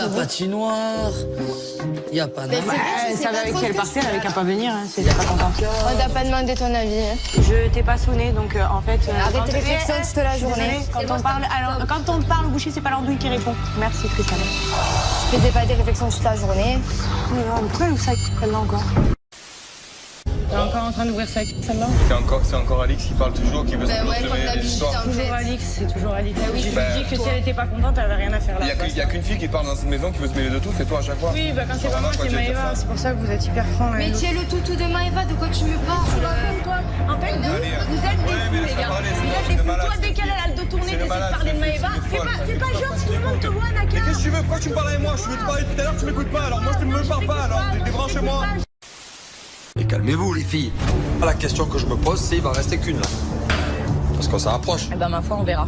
la patinoire. Y a pas de... Elle savait avec qui elle partait, elle avait qu'à pas venir, hein, si elle n'est pas contente. On t'a pas demandé ton avis. Hein. Je t'ai pas sonné, donc en fait... Arrête tes réflexions toute la journée. Quand on parle, Boucher, c'est pas l'andouille qui répond. Merci, Christelle. Je faisais pas des réflexions toute la journée. Pourquoi elle ouvre ça, celle-là encore? T'es encore en train d'ouvrir ça, celle-là? C'est encore Alix qui parle toujours, qui veut se montrer des histoires. Toujours Alix, c'est toujours Alix. Oui, je lui dis que si elle était pas contente, elle avait rien à faire là. Il y a qu'une fille qui parle dans cette maison qui veut se mêler de tout, c'est toi à chaque fois. Oui, bah quand c'est pas moi, c'est Maëva. C'est pour ça que vous êtes hyper francs. Mais tu es le toutou de Maëva, de quoi tu me parles? Toi, en fait, vous êtes des fous, les gars. Vous êtes des fous. Toi, dès qu'elle a le dos tourné, t'essaies de parler de Maëva. C'est pas genre, tout le monde te voit, Naka. Mais qu'est-ce que tu veux? Pourquoi tu me parles avec moi? Je veux te parler tout à l'heure, tu m'écoutes pas. Alors moi, je ne me parle pas, alors débranchez-moi. Et calmez-vous les filles. La question que je me pose, c'est il va rester qu'une là. Parce que ça approche. Eh ben ma foi, on verra.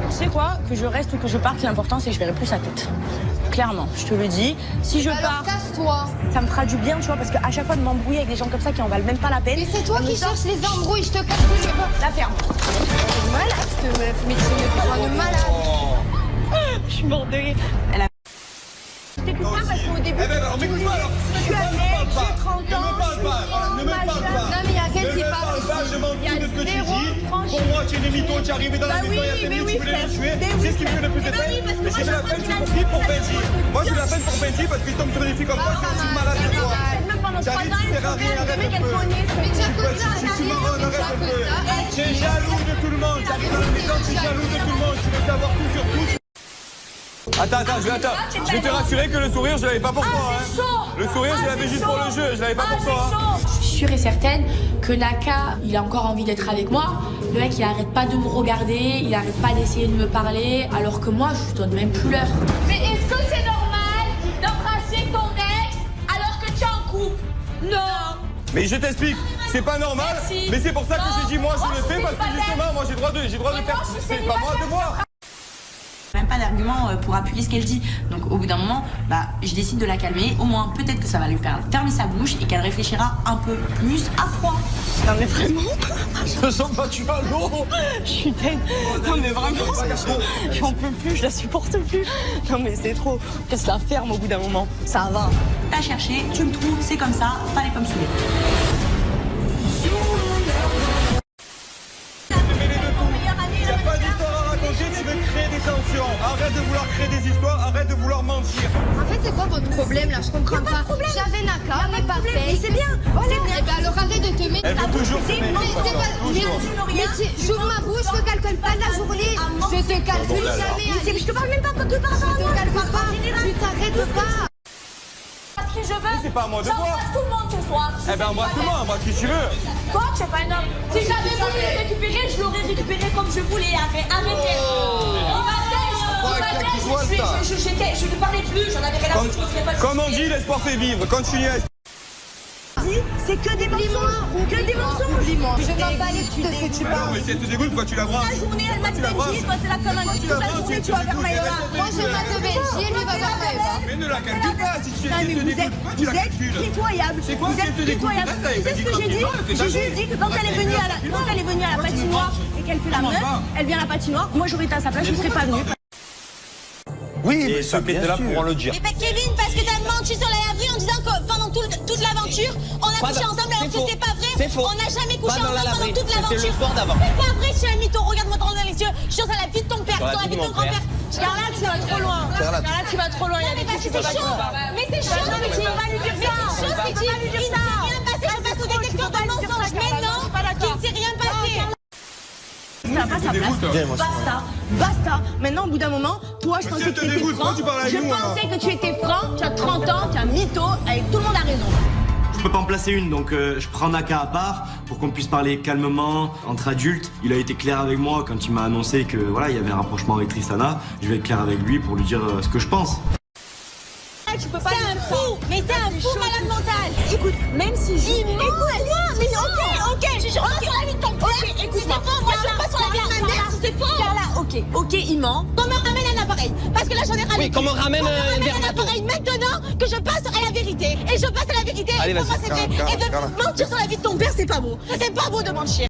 Tu sais quoi? Que je reste ou que je parte, l'important c'est que je verrai plus sa tête. Clairement, je te le dis. Si je pars, casse-toi. ça me fera du bien, tu vois, parce qu'à chaque fois de m'embrouiller avec des gens comme ça qui en valent même pas la peine. Mais c'est toi qui cherches les embrouilles, je te casse les cheveux. La ferme. T'es malade, cette meuf. Mais tu me prends de malade. Je suis morte de rire. Elle a... Je t'écoute pas parce qu'au début... Eh ben alors m'écoute-moi alors. Je suis un mec, j'ai 30 ans. Ne me parle pas, ne me parle pas. Non mais il y a quelqu'un qui parle Je m'en ici. fous de ce que tu dis. Pour moi, tu es des mythos, tu es arrivé dans la maison, il y a 5 minutes, tu voulais me tuer. C'est ce qui me fait le plus de peine. Mais j'ai fait la peine pour qui? Pour Benji. Moi, j'ai la peine pour Benji parce qu'il tombe sur des filles comme toi, je suis malade de toi. Même pendant 3 ans, elle se fait un mec, elle connaît. Mais tu as que ça, Je suis marrant, arrête un peu. Tu es jaloux de tout le monde. Tu arrives dans la maison, tu es jaloux de tout le monde. Tu veux savoir tout sur tout. Attends, je vais te rassurer que le sourire, je l'avais pas pour toi. Hein. Le sourire, je l'avais juste pour le jeu, je l'avais pas pour toi. Hein. Je suis sûre et certaine que Naka, il a encore envie d'être avec moi. Le mec, il arrête pas de me regarder, il arrête pas d'essayer de me parler, alors que moi, je lui donne même plus l'heure. Mais est-ce que c'est normal d'embrasser ton ex alors que tu es en couple? Non. Mais je t'explique, c'est pas normal, Merci. mais c'est pour ça que j'ai dit moi je le fais c'est parce que pas justement moi j'ai droit de faire, c'est pas moi de voir. Même pas d'argument pour appuyer ce qu'elle dit. Donc au bout d'un moment, je décide de la calmer. Au moins, peut-être que ça va lui faire fermer sa bouche et qu'elle réfléchira un peu plus à froid. Non mais vraiment, Je sens pas tu vas l'eau. je suis tellement... Non mais vraiment, j'en peux plus, je la supporte plus. Non mais c'est trop. Qu'elle se la ferme au bout d'un moment. Ça va. T'as cherché, tu me trouves, c'est comme ça, fallait pas me saouler. Il n'y a pas d'histoire à raconter, tu veux créer des tensions. Arrête de vouloir créer des histoires, arrête de vouloir mentir. En fait, c'est quoi votre problème là? Je comprends pas. J'avais Naka, mais pas fait. Mais c'est bien, c'est bien. Et ben alors arrête de te mettre. Elle veut toujours se mêler, toujours. J'ouvre ma bouche, je te calcule pas la journée. Je te calcule jamais. Je te parle même pas quand tu parles Je te calcule pas. Tu t'arrêtes pas. Qui je veux? C'est pas à moi de voir. J'embrasse tout le monde ce soir. Eh ben embrasse-moi, embrasse qui tu veux. Toi, tu es pas un homme. Si j'avais voulu le récupérer, je l'aurais récupéré comme je voulais. Arrêtez. Je ne parlais plus, j'en avais rien à foutre, je me serais pas Comme on dit, l'espoir fait vivre, continue à... C'est que des mensonges. Que des mensonges. Je m'en bats les couilles de ce que tu Mais non, parles. mais si elle te dégoûte, pourquoi tu la branches? La journée, elle m'a dit, toi c'est la conne. Toute la journée, tu vas vers Maëva. Moi, je mate de Belgique, lui va vers Maëva. Mais ne la calcule pas, si tu Non, mais te dégoûte, pourquoi tu la calcules? pitoyable. C'est quoi Vous si elle te êtes dégoûte? pitoyable. Arrête, Tu sais ce que j'ai dit? J'ai juste dit que quand elle est venue à la patinoire et qu'elle fait la meuf, elle vient à la patinoire, moi j'aurais été à sa place, je ne serais pas venue. Oui, mais ceux qui étaient là pourront le dire. Mais Kevin, parce que t'as menti sur la laverie en disant que pendant toute l'aventure, on a couché ensemble alors que c'est pas vrai. C'est faux. On n'a jamais couché Pas dans la ensemble pendant laverie. toute l'aventure. C'était le soir d'avant. C'est pas vrai, tu es un mytho. Regarde-moi droit dans les yeux. Je suis dans la vie de ton père, Dans la dans la vie vie de de ton mon père. grand-père. Carla, tu vas trop loin. Carla, tu vas trop loin, il y a des Mais parce trucs que que tu c'est peux pas chaud. dire. Mais c'est chaud, mais tu vas lui dire ça. C'est chaud, c'est qu'il il ne s'est rien passé. Je passe au détecteur de mensonges. Mais non, qu'il ne s'est rien passé. Ça n'a pas sa place. Basta. Maintenant, au bout d'un moment, toi, je Mais pensais si elle que te tu étais dégoûte, franc. pourquoi tu parles avec Je nous, alors pensais que tu étais franc. Tu as 30 ans, tu es un mytho. Avec tout le monde a raison. Je peux pas en placer une, donc je prends Naka à part pour qu'on puisse parler calmement entre adultes. Il a été clair avec moi quand il m'a annoncé que voilà, il y avait un rapprochement avec Tristana. Je vais être clair avec lui pour lui dire ce que je pense. Tu peux pas. C'est un fou. Mais c'est un fou malade mental. Écoute, même si je... Écoute-moi, mais ok. Je suis sur la vie de ton père. Écoute-moi. Si c'est faux, moi je passe sur la vie de ma mère si c'est faux. Carla, ok, il ment. Qu'on me ramène un appareil. Parce que là j'en ai ras. Oui, qu'on me ramène un verre un appareil maintenant que je passe à la vérité. Et je passe à la vérité. Allez, et pour moi vas-y, c'est vrai. Carla, Et de Carla. mentir sur la vie de ton père, c'est pas beau. C'est pas beau de mentir.